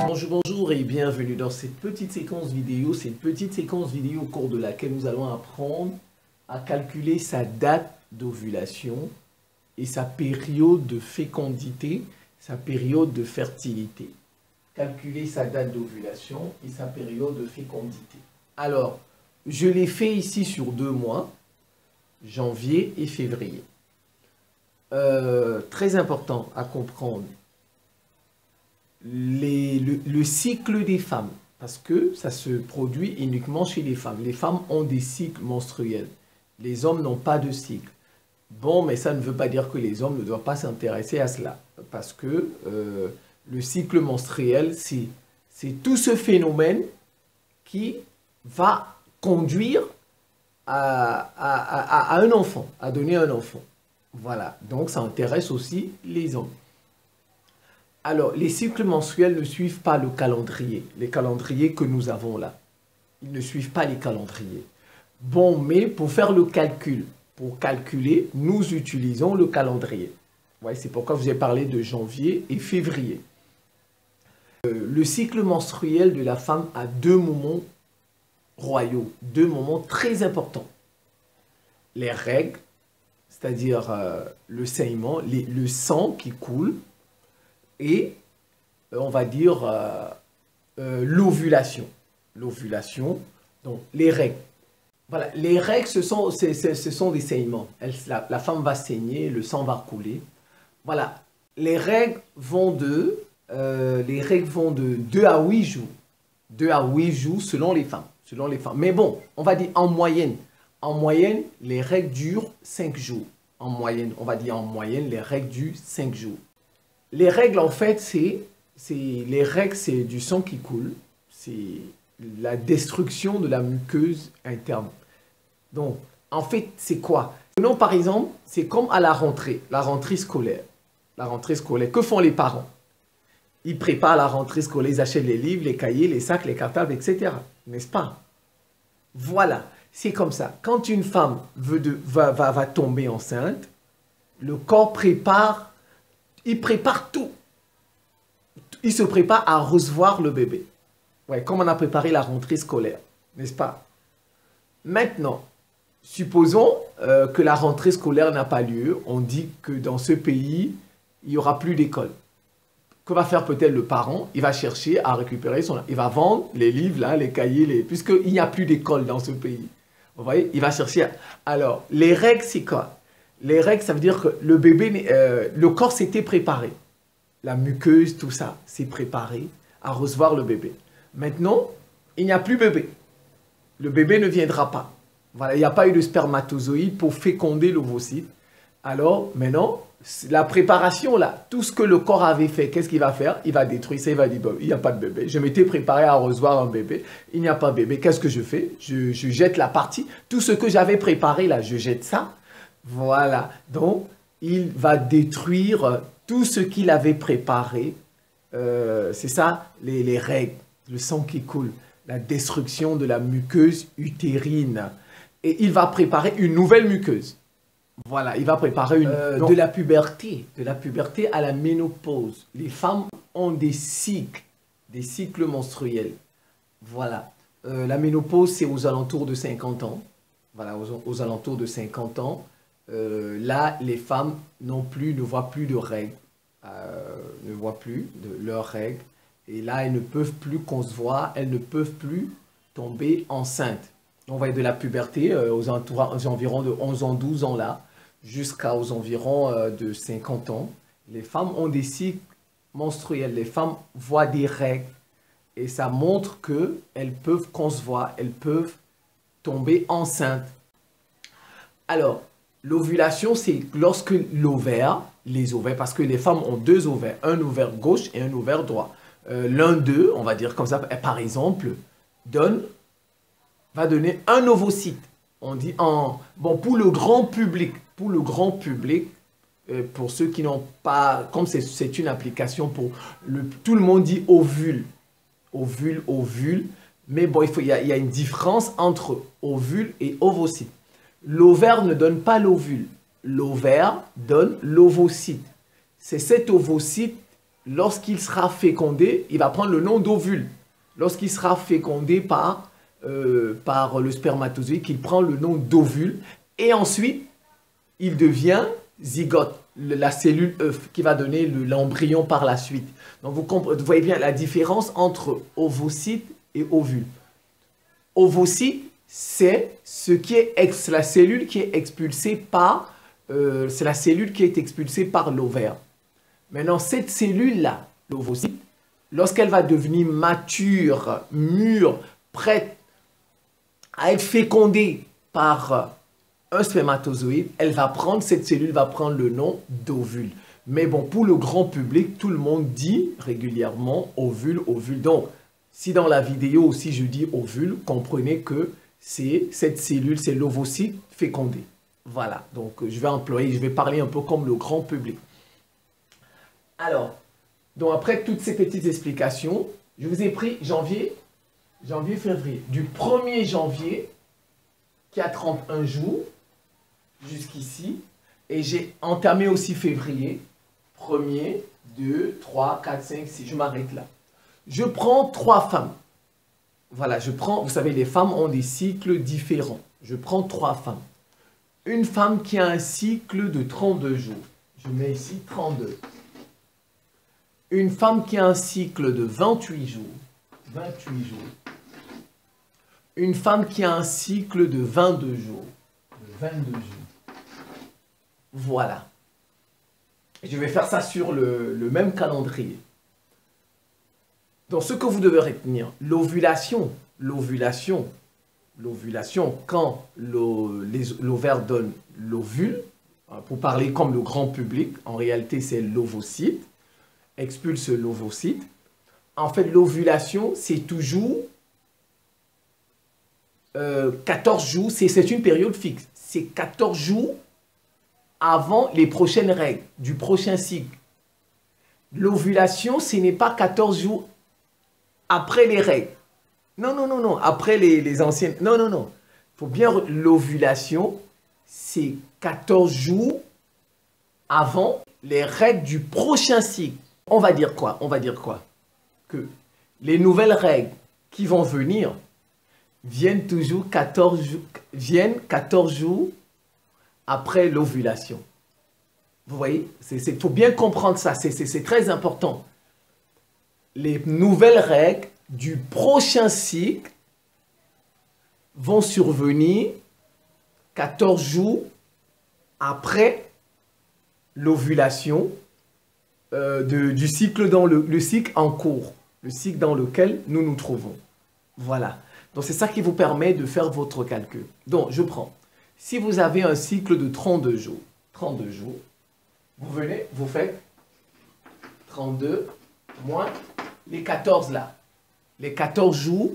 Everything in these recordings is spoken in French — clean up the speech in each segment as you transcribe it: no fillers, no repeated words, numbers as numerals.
Bonjour et bienvenue dans cette petite séquence vidéo, au cours de laquelle nous allons apprendre à calculer sa date d'ovulation et sa période de fécondité, sa période de fertilité. Calculer sa date d'ovulation et sa période de fécondité. Alors, je l'ai fait ici sur 2 mois, janvier et février. Très important à comprendre. Le cycle des femmes, parce que ça se produit uniquement chez les femmes. Les femmes ont des cycles menstruels. Les hommes n'ont pas de cycle. Bon, mais ça ne veut pas dire que les hommes ne doivent pas s'intéresser à cela. Parce que le cycle menstruel, c'est tout ce phénomène qui va conduire à un enfant, à donner un enfant. Voilà, donc ça intéresse aussi les hommes. Alors, les cycles menstruels ne suivent pas le calendrier, les calendriers que nous avons là. Ils ne suivent pas les calendriers. Bon, mais pour faire le calcul, pour calculer, nous utilisons le calendrier. Ouais, c'est pourquoi je vous ai parlé de janvier et février. Le cycle menstruel de la femme a 2 moments royaux, 2 moments très importants. Les règles, c'est-à-dire le saignement, le sang qui coule, et on va dire l'ovulation. L'ovulation, donc les règles. Voilà, les règles, ce sont des saignements. La femme va saigner, le sang va couler. Voilà, les règles vont de 2 à 8 jours. 2 à 8 jours selon les femmes. Mais bon, on va dire en moyenne. En moyenne, les règles durent 5 jours. En moyenne, on va dire en moyenne, les règles durent 5 jours. Les règles, en fait, c'est du sang qui coule. C'est la destruction de la muqueuse interne. Donc, en fait, c'est quoi? Prenons par exemple, c'est comme à la rentrée scolaire. La rentrée scolaire, que font les parents? Ils préparent la rentrée scolaire, ils achètent les livres, les cahiers, les sacs, les cartables, etc. N'est-ce pas? Voilà, c'est comme ça. Quand une femme va tomber enceinte, le corps prépare. Il prépare tout. Il se prépare à recevoir le bébé. Ouais, comme on a préparé la rentrée scolaire, n'est-ce pas? Maintenant, supposons que la rentrée scolaire n'a pas lieu. On dit que dans ce pays, il n'y aura plus d'école. Que va faire peut-être le parent? Il va chercher à récupérer il va vendre les livres, là, les cahiers, puisqu'il n'y a plus d'école dans ce pays. Vous voyez? Il va chercher. Alors, les règles, c'est quoi? Les règles, ça veut dire que le bébé, le corps s'était préparé. La muqueuse, tout ça, s'est préparé à recevoir le bébé. Maintenant, il n'y a plus bébé. Le bébé ne viendra pas. Voilà, il n'y a pas eu de spermatozoïde pour féconder l'ovocyte. Alors, maintenant, la préparation, là, tout ce que le corps avait fait, qu'est-ce qu'il va faire? Il va détruire ça, il va dire, bon, il n'y a pas de bébé. Je m'étais préparé à recevoir un bébé. Il n'y a pas de bébé. Qu'est-ce que je fais? Je jette la partie. Tout ce que j'avais préparé, là, je jette ça. Voilà, donc il va détruire tout ce qu'il avait préparé. C'est ça, les règles, le sang qui coule, la destruction de la muqueuse utérine. Et il va préparer une nouvelle muqueuse. Voilà, il va préparer de la puberté à la ménopause. Les femmes ont des cycles menstruels. Voilà, la ménopause, c'est aux alentours de 50 ans. Voilà, aux alentours de 50 ans. Là, les femmes ne voient plus de règles, ne voient plus de leurs règles. Et là, elles ne peuvent plus concevoir, elles ne peuvent plus tomber enceintes. On va de la puberté aux environs de 11 ans, 12 ans là, jusqu'aux environs de 50 ans. Les femmes ont des cycles menstruels, les femmes voient des règles. Et ça montre qu'elles peuvent concevoir, elles peuvent tomber enceintes. Alors, l'ovulation, c'est lorsque les ovaires, parce que les femmes ont 2 ovaires, un ovaire gauche et un ovaire droit. L'un d'eux, on va dire comme ça, par exemple, va donner un ovocyte. On dit bon, pour le grand public, pour ceux qui n'ont pas, comme c'est une application pour tout le monde dit ovule, mais bon, il y a une différence entre ovule et ovocyte. L'ovaire ne donne pas l'ovule. L'ovaire donne l'ovocyte. C'est cet ovocyte lorsqu'il sera fécondé, il va prendre le nom d'ovule. Lorsqu'il sera fécondé par le spermatozoïde, il prend le nom d'ovule. Et ensuite, il devient zygote, la cellule œuf, qui va donner l'embryon par la suite. Donc, vous voyez bien la différence entre ovocyte et ovule. Ovocyte, c'est la cellule qui est expulsée par l'ovaire. Maintenant, cette cellule-là, l'ovocyte, lorsqu'elle va devenir mature, mûre, prête à être fécondée par un spermatozoïde, cette cellule va prendre le nom d'ovule. Mais bon, pour le grand public, tout le monde dit régulièrement ovule, ovule. Donc, si dans la vidéo aussi je dis ovule, comprenez que c'est cette cellule, c'est l'ovocyte fécondé. Voilà, donc je vais parler un peu comme le grand public. Alors, donc après toutes ces petites explications, je vous ai pris janvier, février. Du 1er janvier, qui a 31 jours, jusqu'ici. Et j'ai entamé aussi février. 1er, 2, 3, 4, 5, 6. Je m'arrête là. Je prends 3 femmes. Voilà, vous savez, les femmes ont des cycles différents. Je prends 3 femmes. Une femme qui a un cycle de 32 jours. Je mets ici 32. Une femme qui a un cycle de 28 jours. 28 jours. Une femme qui a un cycle de 22 jours. De 22 jours. Voilà. Je vais faire ça sur le même calendrier. Donc, ce que vous devez retenir, l'ovulation, quand l'ovaire donne l'ovule, pour parler comme le grand public, en réalité, c'est l'ovocyte, expulse l'ovocyte. En fait, l'ovulation, c'est toujours 14 jours, c'est une période fixe. C'est 14 jours avant les prochaines règles du prochain cycle. L'ovulation, ce n'est pas 14 jours après les règles. Non, non, non, non. Après les anciennes. Non, non, non. Il faut bien... L'ovulation, c'est 14 jours avant les règles du prochain cycle. On va dire quoi? On va dire quoi? Que les nouvelles règles qui vont venir viennent 14 jours après l'ovulation. Vous voyez? Il faut bien comprendre ça. C'est très important. Les nouvelles règles du prochain cycle vont survenir 14 jours après l'ovulation du cycle le cycle en cours, le cycle dans lequel nous nous trouvons. Voilà. Donc, c'est ça qui vous permet de faire votre calcul. Donc, je prends. Si vous avez un cycle de 32 jours, vous faites 32 moins les 14 là. Les 14 jours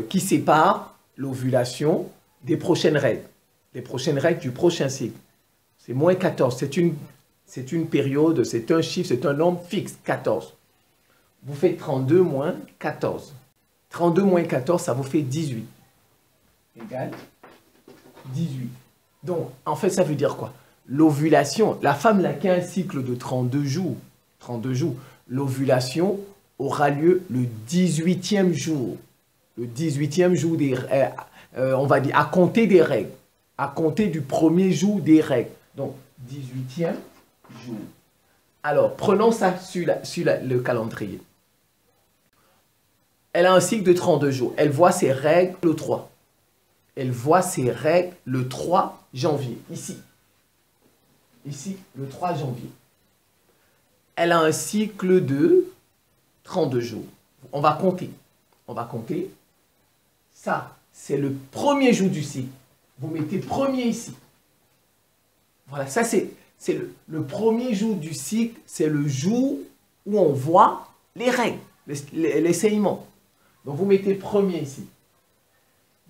qui séparent l'ovulation des prochaines règles. Les prochaines règles du prochain cycle. C'est moins 14. C'est une période, c'est un chiffre, c'est un nombre fixe, 14. Vous faites 32 moins 14. 32 moins 14, ça vous fait 18. Égal 18. Donc, en fait, ça veut dire quoi? L'ovulation, la femme là, qui a un cycle de 32 jours, l'ovulation aura lieu le 18e jour. Le 18e jour on va dire, à compter des règles. À compter du premier jour des règles. Donc, 18e jour. Alors, prenons ça sur le calendrier. Elle a un cycle de 32 jours. Elle voit ses règles le 3. Elle voit ses règles le 3 janvier. Ici. Ici, le 3 janvier. Elle a un cycle de 32 jours. On va compter. On va compter. Ça, c'est le premier jour du cycle. Vous mettez premier ici. Voilà, ça c'est le premier jour du cycle. C'est le jour où on voit les règles, les saignements. Donc, vous mettez premier ici.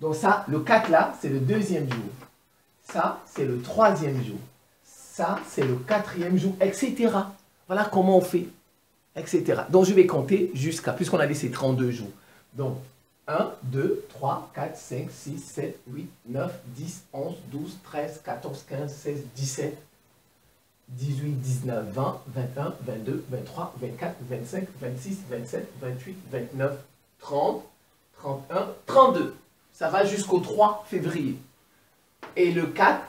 Donc, ça, le 4 là, c'est le deuxième jour. Ça, c'est le troisième jour. Ça, c'est le quatrième jour, etc. Voilà comment on fait, etc. Donc, je vais compter jusqu'à, puisqu'on a dit c'est 32 jours. Donc, 1, 2, 3, 4, 5, 6, 7, 8, 9, 10, 11, 12, 13, 14, 15, 16, 17, 18, 19, 20, 21, 22, 23, 24, 25, 26, 27, 28, 29, 30, 31, 32. Ça va jusqu'au 3 février. Et le 4,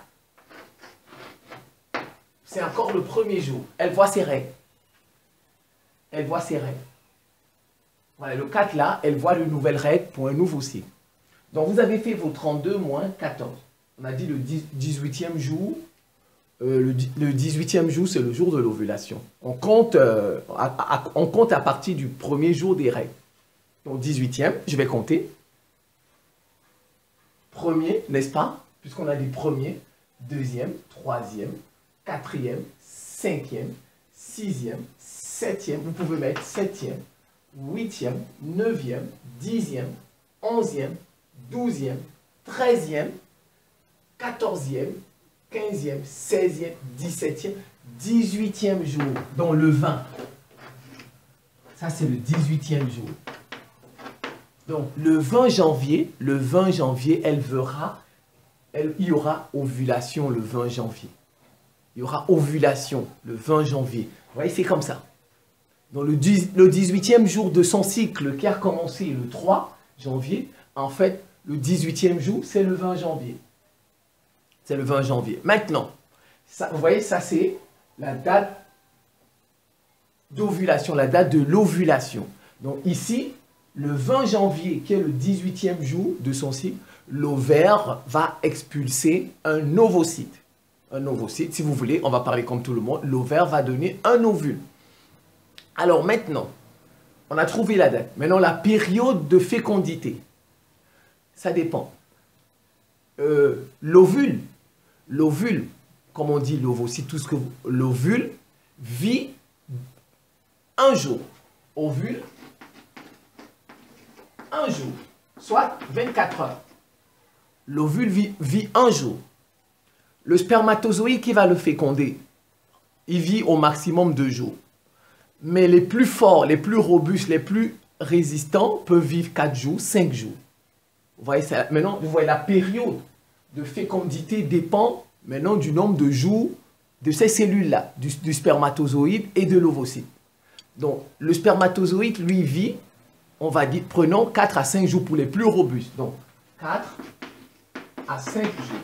c'est encore le premier jour. Elle voit ses règles. Elle voit ses règles. Voilà, le 4 là, elle voit de nouvelles règles pour un nouveau cycle. Donc vous avez fait vos 32 moins 14. On a dit le 18e jour. Le 18e jour, c'est le jour de l'ovulation. On compte à partir du premier jour des règles. Donc 18e, je vais compter. Premier, n'est-ce pas? Puisqu'on a dit premier, deuxième, troisième, quatrième, cinquième, sixième, septième. Vous pouvez mettre septième, huitième, neuvième, dixième, onzième, douzième, treizième, quatorzième, 15e, 16e, 17e, 18e jour, dont le 20. Ça, c'est le 18e jour. Donc, le 20 janvier, il y aura ovulation le 20 janvier. Il y aura ovulation le 20 janvier. Vous voyez, c'est comme ça. Donc, le 18e jour de son cycle qui a commencé le 3 janvier, en fait, le 18e jour, c'est le 20 janvier. C'est le 20 janvier. Maintenant, ça, vous voyez, ça c'est la date d'ovulation, la date de l'ovulation. Donc ici, le 20 janvier, qui est le 18e jour de son cycle, l'ovaire va expulser un ovocyte. Un ovocyte, si vous voulez, on va parler comme tout le monde, l'ovaire va donner un ovule. Alors maintenant, on a trouvé la date. Maintenant, la période de fécondité, ça dépend. L'ovule, comme on dit l'ovocyte, tout ce que l'ovule vit un jour. Ovule, un jour, soit 24 heures. L'ovule vit un jour. Le spermatozoïde qui va le féconder, il vit au maximum 2 jours. Mais les plus forts, les plus robustes, les plus résistants peuvent vivre 4 jours, 5 jours. Vous voyez ça? Maintenant, vous voyez la période de fécondité dépend maintenant du nombre de jours de ces cellules-là, du spermatozoïde et de l'ovocyte. Donc, le spermatozoïde, lui, vit, on va dire, prenons 4 à 5 jours pour les plus robustes. Donc, 4 à 5 jours.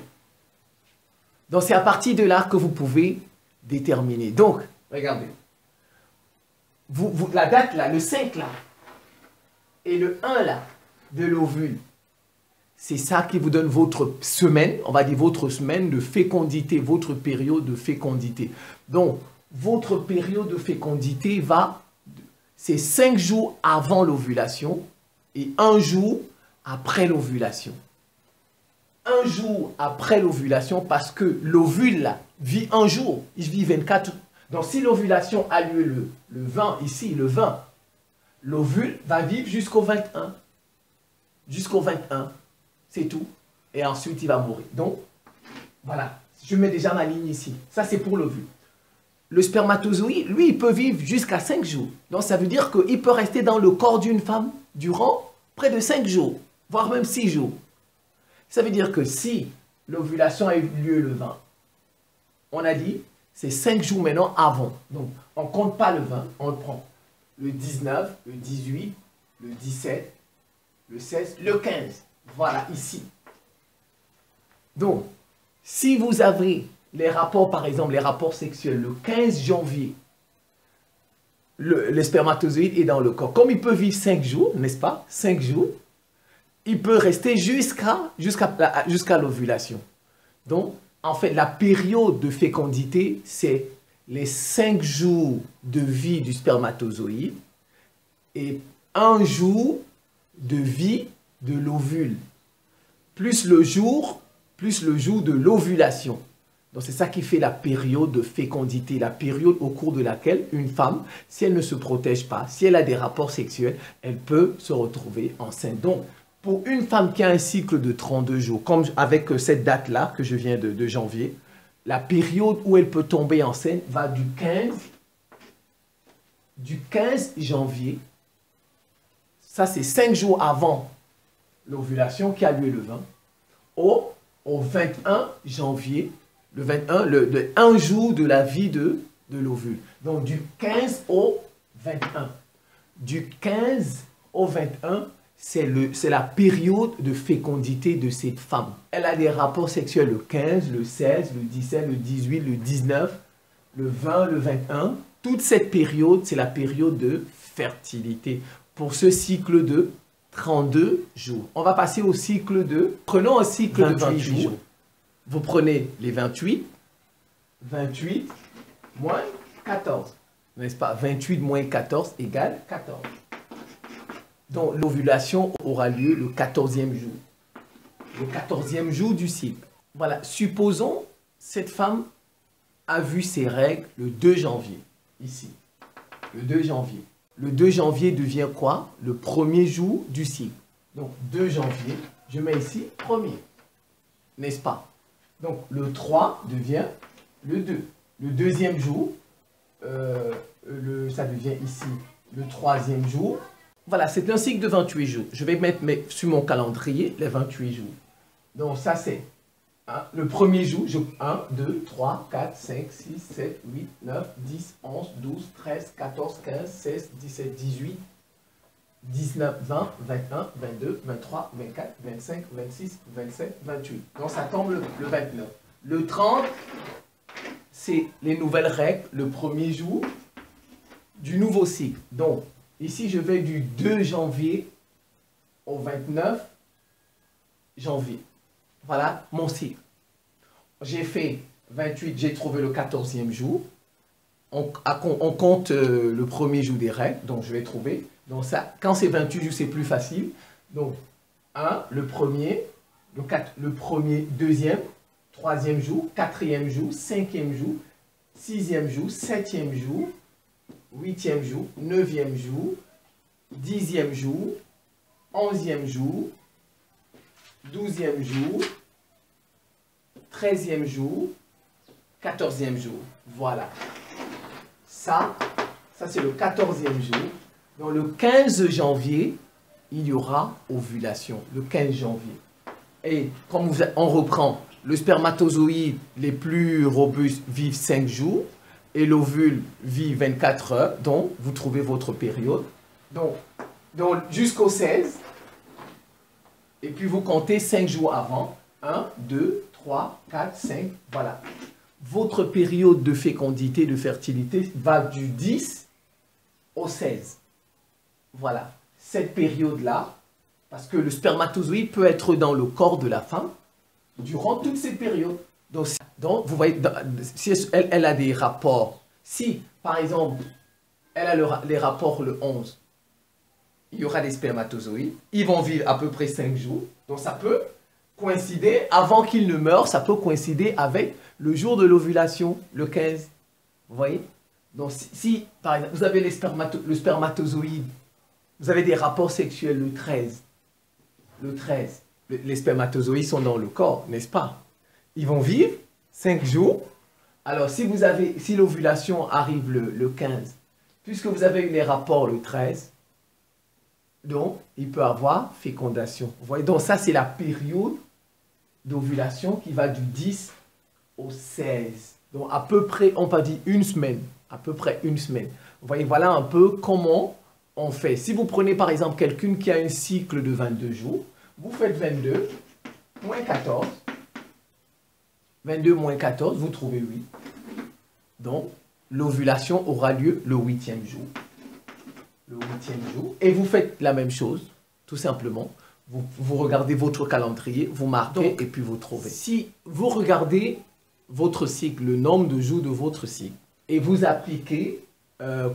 Donc, c'est à partir de là que vous pouvez déterminer. Donc, regardez. La date là, le 5 là, et le 1 là, de l'ovule, c'est ça qui vous donne votre semaine, on va dire votre semaine de fécondité, votre période de fécondité. Donc, votre période de fécondité c'est 5 jours avant l'ovulation et 1 jour après l'ovulation. 1 jour après l'ovulation parce que l'ovule là vit 1 jour, il vit 24 jours. Donc, si l'ovulation a lieu le 20, ici, le 20, l'ovule va vivre jusqu'au 21. Jusqu'au 21. C'est tout. Et ensuite, il va mourir. Donc, voilà. Je mets déjà ma ligne ici. Ça, c'est pour l'ovule. Le spermatozoïde, lui, il peut vivre jusqu'à 5 jours. Donc, ça veut dire qu'il peut rester dans le corps d'une femme durant près de 5 jours, voire même 6 jours. Ça veut dire que si l'ovulation a eu lieu le 20, on a dit, c'est 5 jours maintenant avant. Donc, on ne compte pas le 20, on le prend. Le 19, le 18, le 17, le 16, le 15. Voilà, ici. Donc, si vous avez les rapports, par exemple, les rapports sexuels, le 15 janvier, le spermatozoïde est dans le corps. Comme il peut vivre 5 jours, n'est-ce pas? 5 jours, il peut rester jusqu'à l'ovulation. Donc, en fait, la période de fécondité, c'est les 5 jours de vie du spermatozoïde et 1 jour de vie de l'ovule, plus le jour de l'ovulation. Donc, c'est ça qui fait la période de fécondité, la période au cours de laquelle une femme, si elle ne se protège pas, si elle a des rapports sexuels, elle peut se retrouver enceinte. Donc, pour une femme qui a un cycle de 32 jours, comme avec cette date-là que je viens de janvier, la période où elle peut tomber enceinte va du 15 janvier, ça c'est 5 jours avant l'ovulation qui a lieu le 20, au 21 janvier Le 21, le 1 jour de la vie de l'ovule. Donc, du 15 au 21. Du 15 au 21, c'est la période de fécondité de cette femme. Elle a des rapports sexuels le 15, le 16, le 17, le 18, le 19, le 20, le 21. Toute cette période, c'est la période de fertilité pour ce cycle de 32 jours. On va passer au cycle de... Prenons un cycle de 28 jours. Vous prenez les 28 moins 14. N'est-ce pas? 28 moins 14 égale 14. Donc, l'ovulation aura lieu le 14e jour. Le 14e jour du cycle. Voilà. Supposons cette femme a vu ses règles le 2 janvier. Ici. Le 2 janvier. Le 2 janvier devient quoi? Le premier jour du cycle. Donc, 2 janvier, je mets ici premier. N'est-ce pas? Donc, le 3 devient le 2. Le deuxième jour, ça devient ici le 3e jour. Voilà, c'est un cycle de 28 jours. Je vais mettre sur mon calendrier les 28 jours. Donc, ça, c'est le premier jour. 1, 2, 3, 4, 5, 6, 7, 8, 9, 10, 11, 12, 13, 14, 15, 16, 17, 18, 19, 20, 21, 22, 23, 24, 25, 26, 27, 28. Donc, ça tombe le 29. Le 30, c'est les nouvelles règles, le premier jour du nouveau cycle. Donc, ici, je vais du 2 janvier au 29 janvier. Voilà mon cycle. J'ai fait 28, j'ai trouvé le 14e jour. On compte le premier jour des règles, donc je vais trouver. Donc ça, quand c'est 28 jours, c'est plus facile. Donc, 1, le premier, le premier, deuxième, troisième jour, quatrième jour, cinquième jour, sixième jour, septième jour, huitième jour, neuvième jour, 10e jour, 11e jour, 12e jour, 13e jour, 14e jour. Voilà. Ça c'est le 14e jour. Donc le 15 janvier, il y aura ovulation. Le 15 janvier. Et comme on reprend, le spermatozoïde les plus robustes vivent 5 jours et l'ovule vit 24 heures. Donc, vous trouvez votre période. Donc jusqu'au 16. Et puis, vous comptez 5 jours avant. 1, 2, 3, 4, 5. Voilà. Votre période de fécondité, de fertilité va du 10 au 16. Voilà. Cette période-là, parce que le spermatozoïde peut être dans le corps de la femme durant toute cette période. Donc vous voyez, si elle a des rapports, si par exemple, elle a les rapports le 11, il y aura des spermatozoïdes, ils vont vivre à peu près 5 jours, donc ça peut coïncider, avant qu'ils ne meurent, ça peut coïncider avec le jour de l'ovulation, le 15. Vous voyez? Donc si par exemple, vous avez le spermatozoïde, vous avez des rapports sexuels le 13, les spermatozoïdes sont dans le corps, n'est-ce pas? Ils vont vivre 5 jours. Alors, si l'ovulation arrive le 15, puisque vous avez eu les rapports le 13, donc, il peut avoir fécondation. Vous voyez? Donc, ça, c'est la période d'ovulation qui va du 10 au 16. Donc, à peu près, on peut dire une semaine. À peu près une semaine. Vous voyez, voilà un peu comment on fait. Si vous prenez, par exemple, quelqu'un qui a un cycle de 22 jours, vous faites 22 moins 14. 22 moins 14, vous trouvez 8. Donc, l'ovulation aura lieu le 8e jour. Le 8e jour. Et vous faites la même chose, tout simplement. Vous regardez votre calendrier, vous marquez et puis vous trouvez. Si vous regardez votre cycle, le nombre de jours de votre cycle, et vous appliquez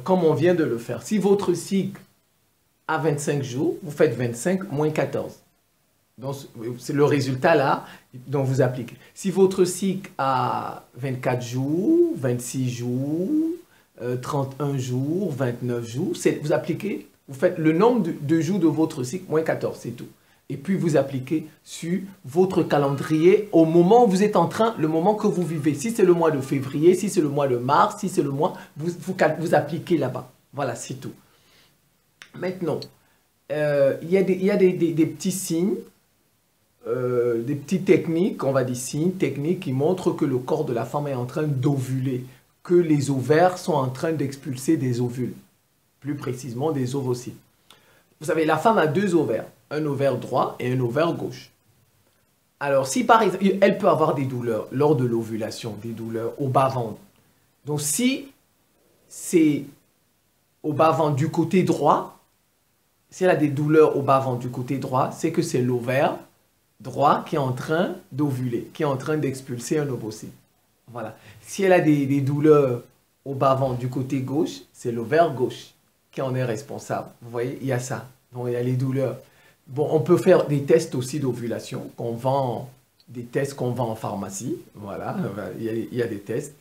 comme on vient de le faire. Si votre cycle a 25 jours, vous faites 25 moins 14. Donc, c'est le résultat là dont vous appliquez. Si votre cycle a 24 jours, 26 jours, 31 jours, 29 jours, vous appliquez, vous faites le nombre de jours de votre cycle, moins 14, c'est tout. Et puis, vous appliquez sur votre calendrier au moment où vous êtes en train, le moment que vous vivez. Si c'est le mois de février, si c'est le mois de mars, si c'est le mois, vous appliquez là-bas. Voilà, c'est tout. Maintenant, il y a des petits signes des petites techniques, on va dire signes techniques qui montrent que le corps de la femme est en train d'ovuler, que les ovaires sont en train d'expulser des ovules, plus précisément des ovocytes. Vous savez, la femme a deux ovaires, un ovaire droit et un ovaire gauche. Alors, si par exemple, elle peut avoir des douleurs lors de l'ovulation, des douleurs au bas-ventre. Donc, si c'est au bas-ventre du côté droit, si elle a des douleurs au bas-ventre du côté droit, c'est que c'est l'ovaire droit qui est en train d'ovuler, qui est en train d'expulser un ovocyte. Voilà. Si elle a des douleurs au bas-ventre du côté gauche, c'est l'ovaire gauche qui en est responsable. Vous voyez, il y a ça. Donc, il y a les douleurs. Bon, on peut faire des tests aussi d'ovulation qu'on vend, des tests qu'on vend en pharmacie. Voilà, il y a des tests.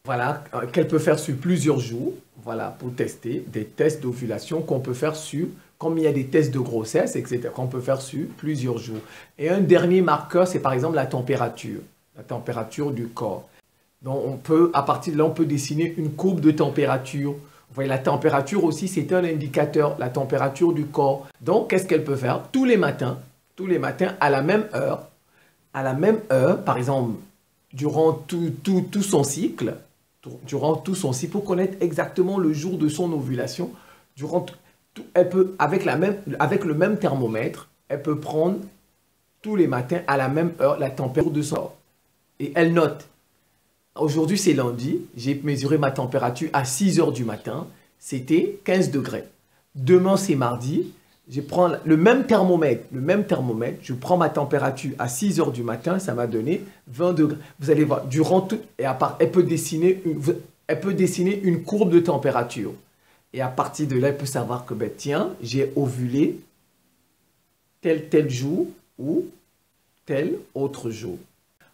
Voilà, qu'elle peut faire sur plusieurs jours. Voilà, pour tester des tests d'ovulation qu'on peut faire sur, comme il y a des tests de grossesse, etc., qu'on peut faire sur plusieurs jours. Et un dernier marqueur, c'est par exemple la température du corps. Donc, on peut, à partir de là, on peut dessiner une courbe de température. Vous voyez, la température aussi, c'est un indicateur, la température du corps. Donc, qu'est-ce qu'elle peut faire? Tous les matins, à la même heure, par exemple, durant tout son cycle, pour connaître exactement le jour de son ovulation, elle peut, avec le même thermomètre, elle peut prendre tous les matins, à la même heure, la température de son corps. Et elle note. Aujourd'hui, c'est lundi, j'ai mesuré ma température à 6 heures du matin, c'était 15 degrés. Demain, c'est mardi, je prends le même thermomètre, je prends ma température à 6 heures du matin, ça m'a donné 20 degrés. Vous allez voir, durant tout, et à part, elle peut dessiner une courbe de température. Et à partir de là, elle peut savoir que, ben, tiens, j'ai ovulé tel jour ou tel autre jour.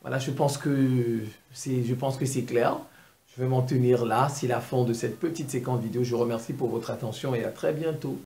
Voilà, je pense que c'est clair. Je vais m'en tenir là. C'est la fin de cette petite séquence vidéo. Je vous remercie pour votre attention et à très bientôt.